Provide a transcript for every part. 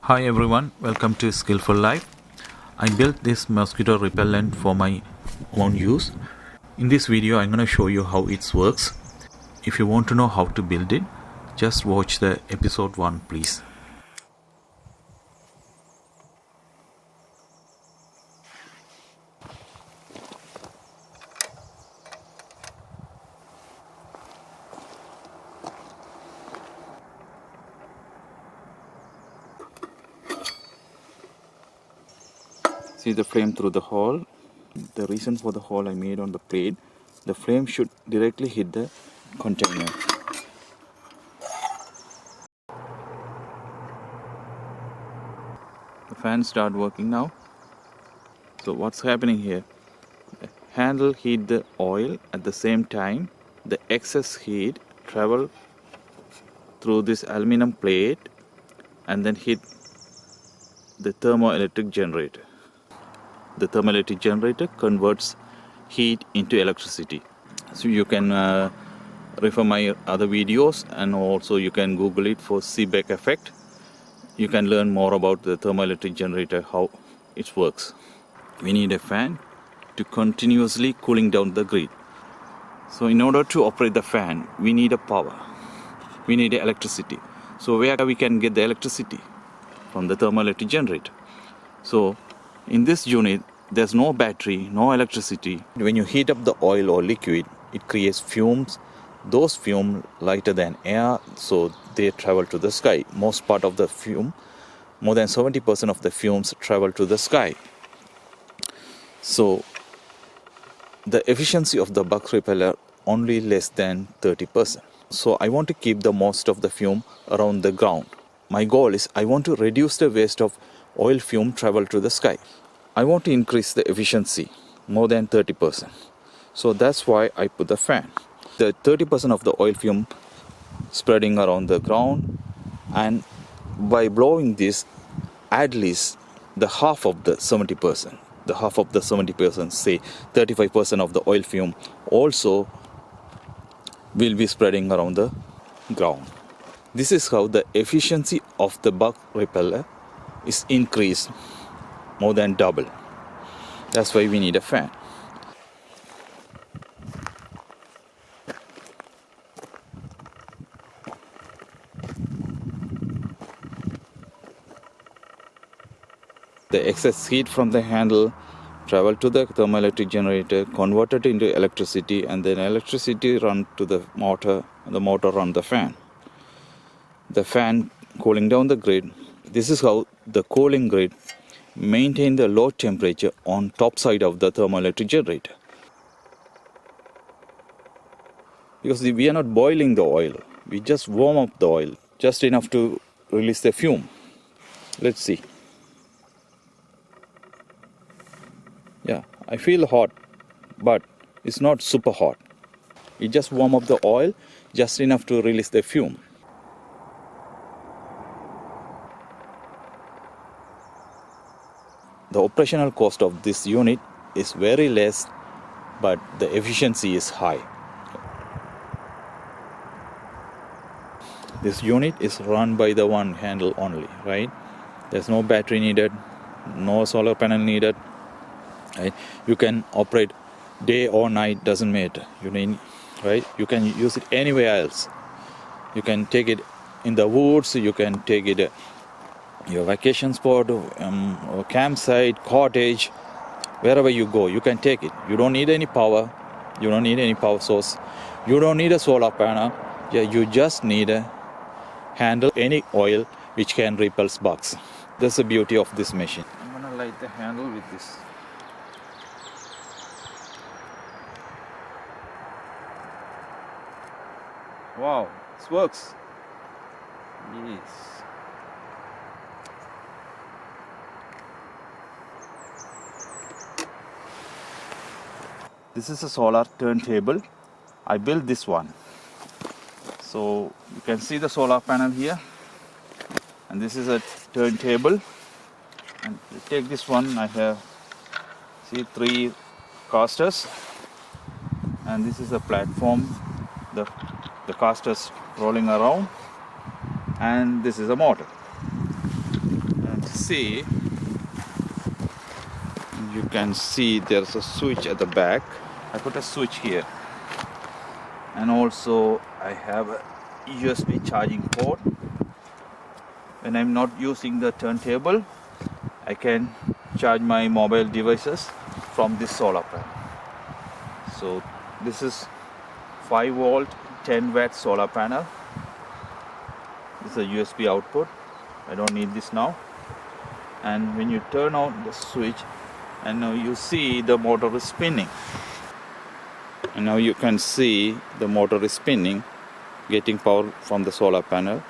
Hi everyone, welcome to Skilful Life. I built this mosquito repellent for my own use. In this video I'm going to show you how it works. If you want to know how to build it, just watch the episode 1 please. See the flame through the hole. The reason for the hole I made on the plate, the flame should directly hit the container. The fan start working now. So what's happening here? The handle heat the oil, at the same time the excess heat travel through this aluminum plate and then hit the thermoelectric generator. The thermoelectric generator converts heat into electricity. So you can refer my other videos, and also you can Google it for Seebeck effect. You can learn more about the thermoelectric generator, how it works. We need a fan to continuously cooling down the grid. So in order to operate the fan, we need a power. We need electricity. So where we can get the electricity? From the thermoelectric generator. So in this unit, there's no battery, no electricity. When you heat up the oil or liquid, it creates fumes. Those fumes lighter than air, so they travel to the sky. Most part of the fume, more than 70% of the fumes travel to the sky. So the efficiency of the bug repeller only less than 30%. So I want to keep the most of the fume around the ground. My goal is I want to reduce the waste of oil fume travel to the sky. I want to increase the efficiency more than 30%. So that's why I put the fan. The 30% of the oil fume spreading around the ground, and by blowing this, at least the half of the 70%, the half of the 70%, say 35% of the oil fume also will be spreading around the ground. This is how the efficiency of the bug repeller is increased more than double. That's why we need a fan. The excess heat from the handle travel to the thermoelectric generator, converted into electricity, and then electricity run to the motor, and the motor run the fan. The fan cooling down the grid. This is how the cooling grid maintain the low temperature on top side of the thermoelectric generator. Because we are not boiling the oil, we just warm up the oil, just enough to release the fume. Let's see. Yeah, I feel hot, but it's not super hot. You just warm up the oil, just enough to release the fume. The operational cost of this unit is very less, but the efficiency is high. This unit is run by the one handle only, right? There's no battery needed, no solar panel needed. Right? You can operate day or night, doesn't matter. You need, right? You can use it anywhere else. You can take it in the woods. You can take it your vacation spot, or campsite, cottage, wherever you go. You can take it. You don't need any power. You don't need any power source. You don't need a solar panel. Yeah, you just need a handle, any oil which can repel bugs. That's the beauty of this machine. I'm gonna light the handle with this. Wow, this works. Yes. This is a solar turntable. I built this one. So you can see the solar panel here. And this is a turntable. And to take this one, I have, see, 3 casters. And this is a platform. The casters rolling around, and this is a motor. see, there's a switch at the back. I put a switch here, and also I have a USB charging port. When I'm not using the turntable, I can charge my mobile devices from this solar panel. So this is 5 volt 10 watt solar panel. This is a USB output. I don't need this now. And when you turn on the switch, and now you see the motor is spinning. And now you can see the motor is spinning, getting power from the solar panel.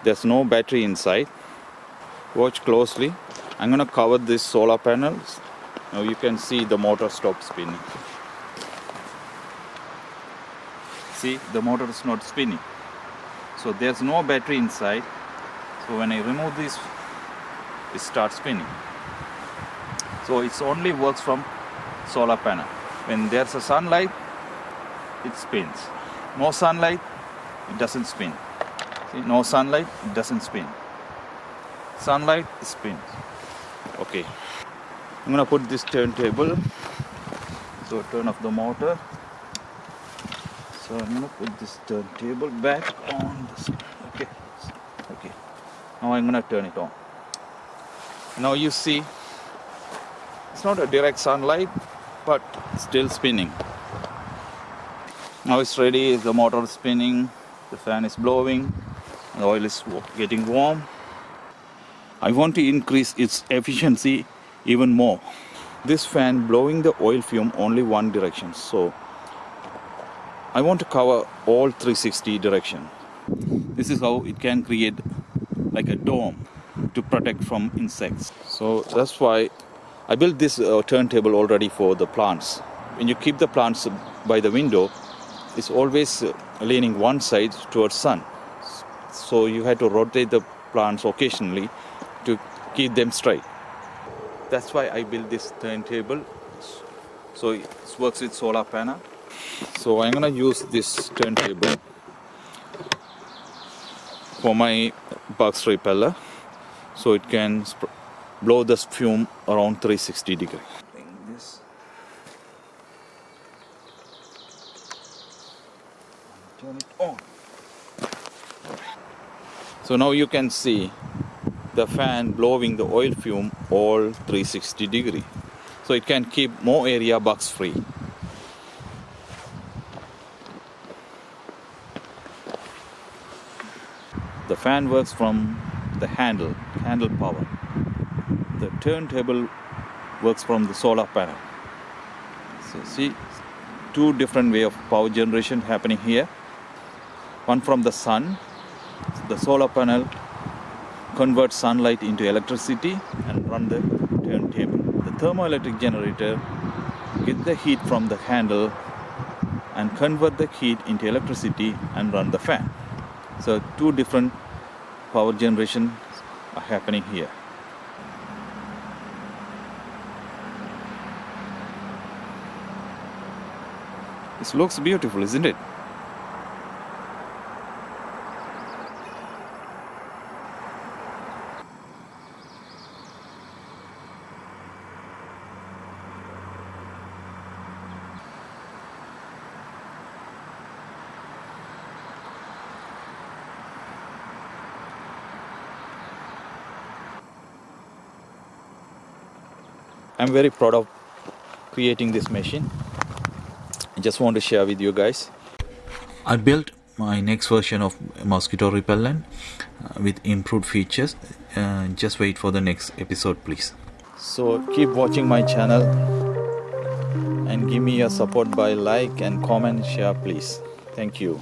There's no battery inside. Watch closely. I'm gonna cover this solar panels. Now you can see the motor stop spinning. See, the motor is not spinning. So there's no battery inside. So when I remove this, it starts spinning. So it only works from solar panel. When there's a sunlight, it spins. No sunlight, it doesn't spin. See, no sunlight, it doesn't spin. Sunlight, it spins. Okay. I'm gonna put this turntable. So turn off the motor. So I'm gonna put this turntable back on this. Okay. Okay. Now I'm gonna turn it on. Now you see, it's not a direct sunlight, but still spinning. Now it's ready. The motor is spinning. The fan is blowing. The oil is getting warm. I want to increase its efficiency even more. This fan blowing the oil fume only one direction, so I want to cover all 360 direction. This is how it can create like a dome to protect from insects. So that's why I built this turntable already for the plants. When you keep the plants by the window, it's always leaning one side towards sun. So you have to rotate the plants occasionally to keep them straight. That's why I built this turntable. So it works with solar panel. So I'm gonna use this turntable for my bugs repeller, so it can blow the fume around 360 degrees. This. Turn it on. So now you can see the fan blowing the oil fume all 360 degree. So it can keep more area bugs free. The fan works from the handle power. The turntable works from the solar panel. So see, two different way of power generation happening here. One from the sun. The solar panel converts sunlight into electricity and run the turntable. The thermoelectric generator get the heat from the handle and convert the heat into electricity and run the fan. So two different power generations are happening here. This looks beautiful, isn't it? I'm very proud of creating this machine. I just want to share with you guys. I built my next version of Mosquito Repellent with improved features. Just wait for the next episode, please. So keep watching my channel and give me your support by like and comment, share, please. Thank you.